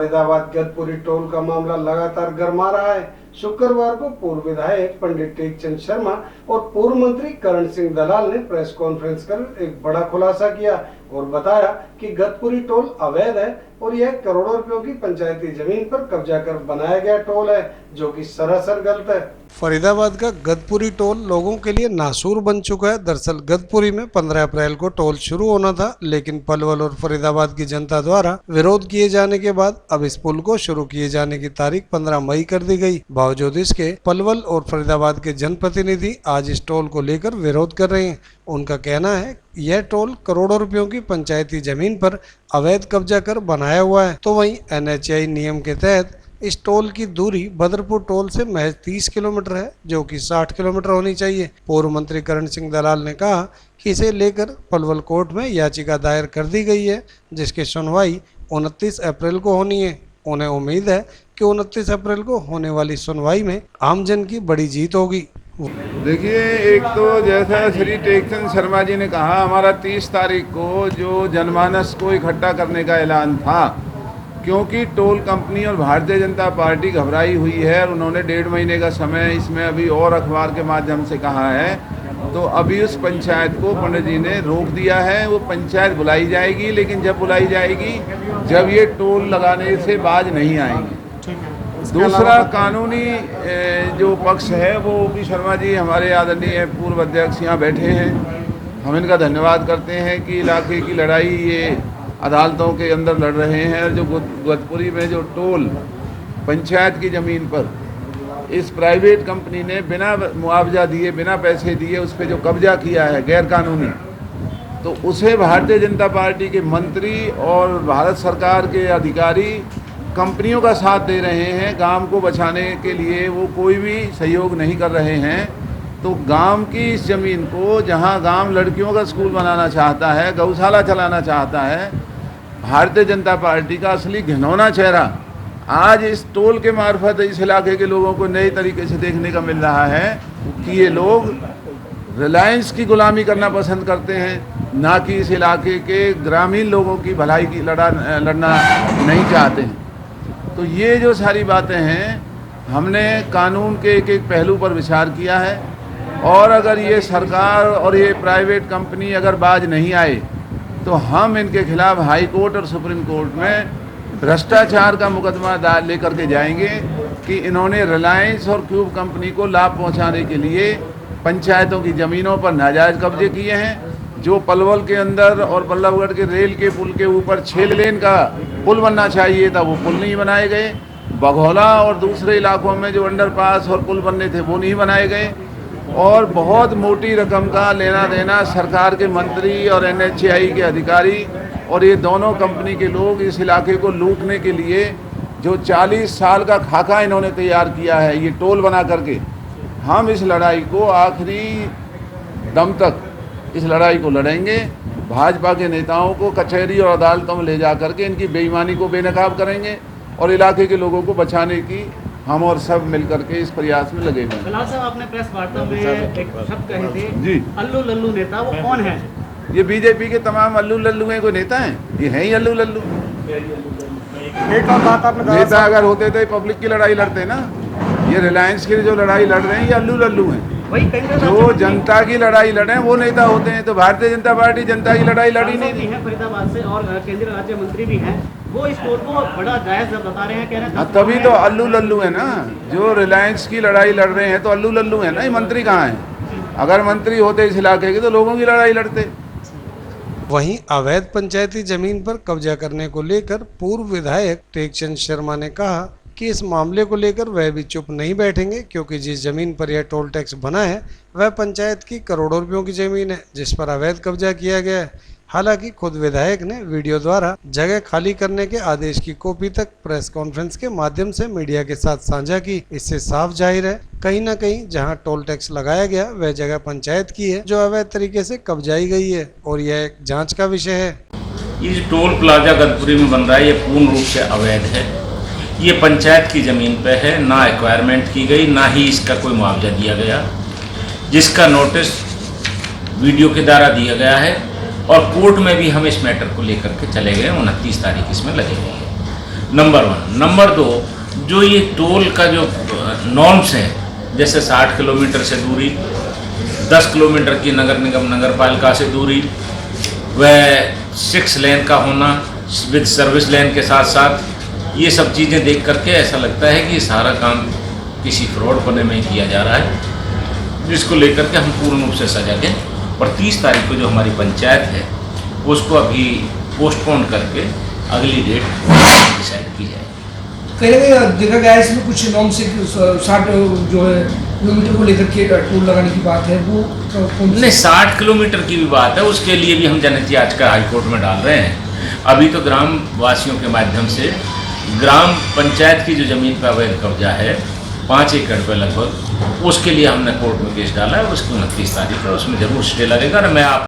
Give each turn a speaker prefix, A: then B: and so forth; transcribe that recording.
A: Faridabad Gadpuri toll का मामला लगातार गर्मा रहा है। शुक्रवार को पूर्व विधायक पंडित टेकचंद शर्मा और पूर्व मंत्री करण सिंह दलाल ने प्रेस कॉन्फ्रेंस कर एक बड़ा खुलासा किया और बताया कि गदपुरी टोल अवैध है और यह करोड़ों रुपयों की पंचायती जमीन पर कब्जा कर बनाया गया टोल है, जो कि सरासर गलत है। फरीदाबाद का गदपुरी टोल लोगों के लिए नासूर बन चुका है। दरअसल गदपुरी में 15 अप्रैल को टोल शुरू होना था, लेकिन पलवल और फरीदाबाद की जनता द्वारा विरोध किए जाने के बाद अब इस पुल को शुरू किए जाने की तारीख 15 मई कर दी गई। बावजूद इसके पलवल और फरीदाबाद के जनप्रतिनिधि आज इस टोल को लेकर विरोध कर रहे हैं। उनका कहना है यह टोल करोड़ों रुपयों की पंचायती जमीन पर अवैध कब्जा कर बनाया हुआ है। तो वहीं NHAI नियम के तहत इस टोल की दूरी बदरपुर टोल से महज 30 किलोमीटर है, जो कि 60 किलोमीटर होनी चाहिए। पूर्व मंत्री करण सिंह दलाल ने कहा कि इसे लेकर पलवल कोर्ट में याचिका दायर कर दी गई है, जिसकी सुनवाई 29 अप्रैल को होनी है। उन्हें उम्मीद है कि 29 अप्रैल को होने वाली सुनवाई में आमजन की बड़ी जीत होगी।
B: देखिए, एक तो जैसा श्री टेकचंद शर्मा जी ने कहा, हमारा 30 तारीख को जो जनमानस को इकट्ठा करने का ऐलान था, क्योंकि टोल कंपनी और भारतीय जनता पार्टी घबराई हुई है और उन्होंने 1.5 महीने का समय इसमें अभी और अखबार के माध्यम से कहा है, तो अभी उस पंचायत को पंडित जी ने रोक दिया है। वो पंचायत बुलाई जाएगी, लेकिन जब बुलाई जाएगी जब ये टोल लगाने से बाज नहीं आएंगे। दूसरा कानूनी जो पक्ष है वो OP शर्मा जी हमारे आदरणीय पूर्व अध्यक्ष यहाँ बैठे हैं, हम इनका धन्यवाद करते हैं कि इलाके की लड़ाई ये अदालतों के अंदर लड़ रहे हैं। और जो गदपुरी में जो टोल पंचायत की ज़मीन पर इस प्राइवेट कंपनी ने बिना मुआवजा दिए, बिना पैसे दिए उस पर जो कब्जा किया है गैर कानूनी, तो उसे भारतीय जनता पार्टी के मंत्री और भारत सरकार के अधिकारी कंपनियों का साथ दे रहे हैं। गांव को बचाने के लिए वो कोई भी सहयोग नहीं कर रहे हैं। तो गांव की इस ज़मीन को, जहां गांव लड़कियों का स्कूल बनाना चाहता है, गौशाला चलाना चाहता है, भारतीय जनता पार्टी का असली घिनौना चेहरा आज इस टोल के मार्फत इस इलाके के लोगों को नए तरीके से देखने का मिल रहा है कि ये लोग रिलायंस की गुलामी करना पसंद करते हैं, ना कि इस इलाके के ग्रामीण लोगों की भलाई की लड़ना नहीं चाहते हैं। तो ये जो सारी बातें हैं, हमने कानून के एक एक पहलू पर विचार किया है और अगर ये सरकार और ये प्राइवेट कंपनी अगर बाज नहीं आए तो हम इनके खिलाफ हाई कोर्ट और सुप्रीम कोर्ट में भ्रष्टाचार का मुकदमा लेकर के जाएंगे कि इन्होंने रिलायंस और क्यूब कंपनी को लाभ पहुंचाने के लिए पंचायतों की ज़मीनों पर नाजायज़ कब्जे किए हैं। जो पलवल के अंदर और बल्लभगढ़ के रेल के पुल के ऊपर 6 लेन का पुल बनना चाहिए था, वो पुल नहीं बनाए गए। बघौला और दूसरे इलाकों में जो अंडरपास और पुल बनने थे वो नहीं बनाए गए। और बहुत मोटी रकम का लेना देना सरकार के मंत्री और NHAI के अधिकारी और ये दोनों कंपनी के लोग इस इलाके को लूटने के लिए जो 40 साल का खाका इन्होंने तैयार किया है ये टोल बना करके, हम इस लड़ाई को आखिरी दम तक इस लड़ाई को लड़ेंगे। भाजपा के नेताओं को कचहरी और अदालतों में ले जा करके इनकी बेईमानी को बेनकाब करेंगे और इलाके के लोगों को बचाने की हम और सब मिलकर के इस प्रयास में लगे हुए।
C: दलाल साहब, आपने प्रेस वार्ता में एक शब्द कहे थे
B: जी,
C: अल्लू लल्लू नेता, वो कौन है?
B: ये बीजेपी के तमाम अल्लू लल्लू हैं, कोई नेता हैं? ये हैं ही अल्लू लल्लू।
A: एक और बात आपने
B: नेता अगर होते तो पब्लिक की लड़ाई लड़ते ना। ये रिलायंस की जो लड़ाई लड़ रहे हैं ये अल्लू लल्लू हैं। जो जनता की लड़ाई लड़े वो नेता होते हैं। तो भारतीय जनता पार्टी जनता की लड़ाई लड़ी नहीं है।
C: फरीदाबाद से और केंद्रीय राज्य मंत्री भी हैं, वो इस टोल को बड़ा जायज बता रहे हैं, कह रहे हैं
B: तभी तो अल्लू लल्लू है ना। जो रिलायंस की लड़ाई लड़ रहे हैं तो अल्लू लल्लू है ना। ये मंत्री कहाँ है? अगर मंत्री होते इस इलाके के तो लोगों की लड़ाई लड़ते।
A: वहीं अवैध पंचायती जमीन पर कब्जा करने को लेकर पूर्व विधायक टेकचंद शर्मा ने कहा कि इस मामले को लेकर वह भी चुप नहीं बैठेंगे, क्योंकि जिस जमीन पर यह टोल टैक्स बना है वह पंचायत की करोड़ों रुपयों की जमीन है, जिस पर अवैध कब्जा किया गया है। हालांकि खुद विधायक ने वीडियो द्वारा जगह खाली करने के आदेश की कॉपी तक प्रेस कॉन्फ्रेंस के माध्यम से मीडिया के साथ साझा की। इससे साफ जाहिर है कहीं न कहीं जहां टोल टैक्स लगाया गया वह जगह पंचायत की है, जो अवैध तरीके से कब्जाई गई है और यह एक जांच का विषय है।
D: ये टोल प्लाजा गदपुरी में बन रहा है, ये पूर्ण रूप से अवैध है। ये पंचायत की ज़मीन पे है, ना एक्वायरमेंट की गई, ना ही इसका कोई मुआवजा दिया गया, जिसका नोटिस वीडियो के द्वारा दिया गया है। और कोर्ट में भी हम इस मैटर को लेकर के चले गए। 29 तारीख इसमें लगेगी। नंबर 1। नंबर 2, जो ये टोल का जो नॉर्म्स हैं, जैसे 60 किलोमीटर से दूरी, 10 किलोमीटर की नगर निगम नगर पालिका से दूरी, वह 6 लेन का होना विद सर्विस लेन के साथ साथ, ये सब चीज़ें देख करके ऐसा लगता है कि ये सारा काम किसी फ्रॉड पने में ही किया जा रहा है, जिसको लेकर के हम पूर्ण रूप से सजग हैं। और 30 तारीख को जो हमारी पंचायत है उसको अभी पोस्टपोन करके अगली डेट डिसाइड की जाए।
E: कहीं ना कहीं देखा गया है इसमें कुछ नॉर्म से 60 जो है किलोमीटर को लेकर के टोल लगाने की बात है, वो
D: नहीं, 60 किलोमीटर की भी बात है, उसके लिए भी हम जनहित याचिका हाईकोर्ट में डाल रहे हैं। अभी तो ग्राम वासियों के माध्यम से ग्राम पंचायत की जो ज़मीन पर अवैध कब्जा है 5 एकड़ पर लगभग, उसके लिए हमने कोर्ट में केस डाला है। उसकी 29 तारीख है, उसमें जरूर स्टे लगेगा। और मैं आप